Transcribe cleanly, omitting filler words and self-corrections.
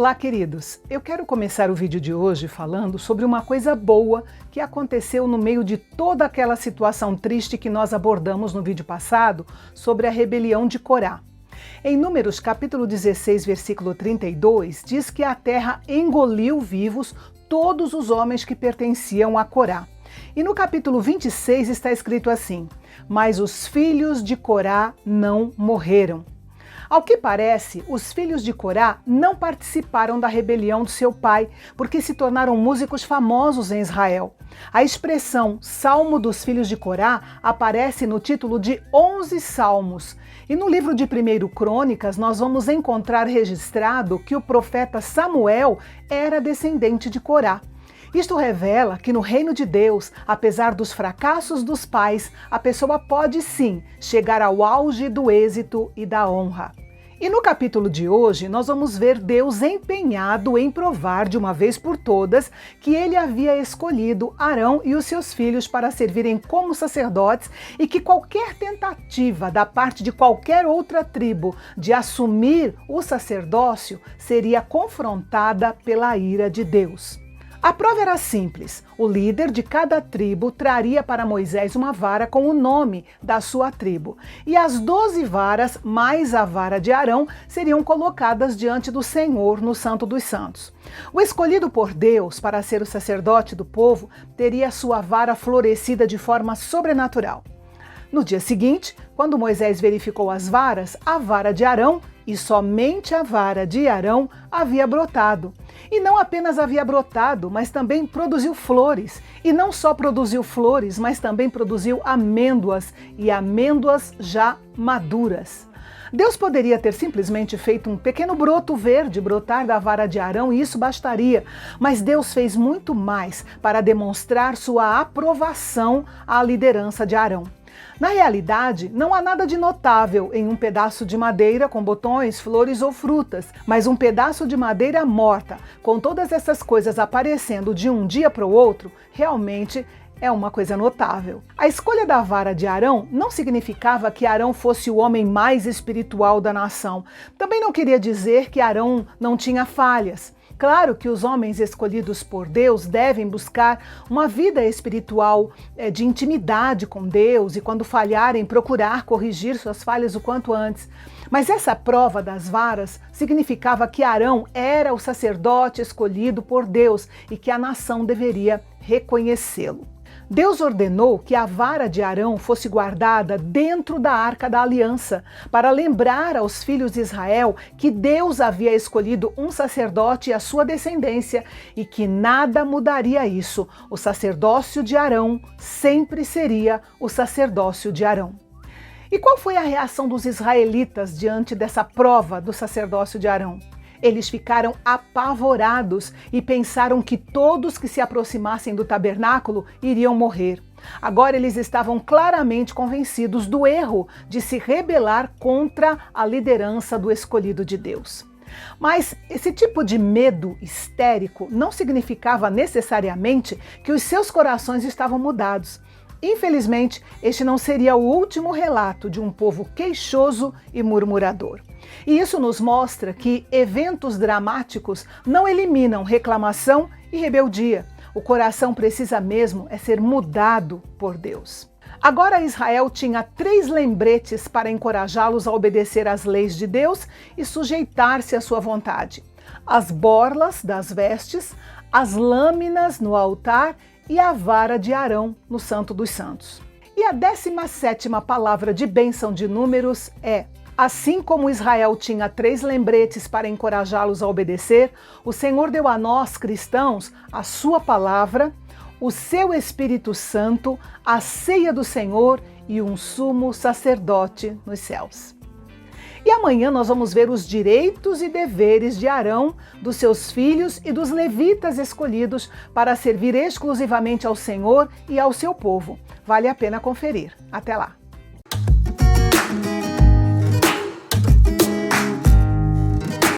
Olá, queridos! Eu quero começar o vídeo de hoje falando sobre uma coisa boa que aconteceu no meio de toda aquela situação triste que nós abordamos no vídeo passado sobre a rebelião de Corá. Em Números capítulo 16, versículo 32, diz que a terra engoliu vivos todos os homens que pertenciam a Corá. E no capítulo 26 está escrito assim: mas os filhos de Corá não morreram. Ao que parece, os filhos de Corá não participaram da rebelião do seu pai, porque se tornaram músicos famosos em Israel. A expressão Salmo dos Filhos de Corá aparece no título de 11 salmos. E no livro de 1 Crônicas, nós vamos encontrar registrado que o profeta Samuel era descendente de Corá. Isto revela que no reino de Deus, apesar dos fracassos dos pais, a pessoa pode sim chegar ao auge do êxito e da honra. E no capítulo de hoje, nós vamos ver Deus empenhado em provar de uma vez por todas que ele havia escolhido Arão e os seus filhos para servirem como sacerdotes e que qualquer tentativa da parte de qualquer outra tribo de assumir o sacerdócio seria confrontada pela ira de Deus. A prova era simples. O líder de cada tribo traria para Moisés uma vara com o nome da sua tribo. E as 12 varas, mais a vara de Arão, seriam colocadas diante do Senhor no Santo dos Santos. O escolhido por Deus para ser o sacerdote do povo teria sua vara florescida de forma sobrenatural. No dia seguinte, quando Moisés verificou as varas, a vara de Arão, e somente a vara de Arão, havia brotado. E não apenas havia brotado, mas também produziu flores. E não só produziu flores, mas também produziu amêndoas, e amêndoas já maduras. Deus poderia ter simplesmente feito um pequeno broto verde brotar da vara de Arão e isso bastaria, mas Deus fez muito mais para demonstrar sua aprovação à liderança de Arão. Na realidade, não há nada de notável em um pedaço de madeira com botões, flores ou frutas, mas um pedaço de madeira morta, com todas essas coisas aparecendo de um dia para o outro, realmente é uma coisa notável. A escolha da vara de Arão não significava que Arão fosse o homem mais espiritual da nação. Também não queria dizer que Arão não tinha falhas. Claro que os homens escolhidos por Deus devem buscar uma vida espiritual de intimidade com Deus e, quando falharem, procurar corrigir suas falhas o quanto antes. Mas essa prova das varas significava que Arão era o sacerdote escolhido por Deus e que a nação deveria reconhecê-lo. Deus ordenou que a vara de Arão fosse guardada dentro da Arca da Aliança, para lembrar aos filhos de Israel que Deus havia escolhido um sacerdote e a sua descendência e que nada mudaria isso. O sacerdócio de Arão sempre seria o sacerdócio de Arão. E qual foi a reação dos israelitas diante dessa prova do sacerdócio de Arão? Eles ficaram apavorados e pensaram que todos que se aproximassem do tabernáculo iriam morrer. Agora eles estavam claramente convencidos do erro de se rebelar contra a liderança do escolhido de Deus. Mas esse tipo de medo histérico não significava necessariamente que os seus corações estavam mudados. Infelizmente, este não seria o último relato de um povo queixoso e murmurador. E isso nos mostra que eventos dramáticos não eliminam reclamação e rebeldia. O coração precisa mesmo ser mudado por Deus. Agora Israel tinha 3 lembretes para encorajá-los a obedecer às leis de Deus e sujeitar-se à sua vontade: as borlas das vestes, as lâminas no altar e a vara de Arão no Santo dos Santos. E a 17ª palavra de bênção de Números é: assim como Israel tinha 3 lembretes para encorajá-los a obedecer, o Senhor deu a nós, cristãos, a sua palavra, o seu Espírito Santo, a ceia do Senhor e um sumo sacerdote nos céus. E amanhã nós vamos ver os direitos e deveres de Arão, dos seus filhos e dos levitas escolhidos para servir exclusivamente ao Senhor e ao seu povo. Vale a pena conferir. Até lá!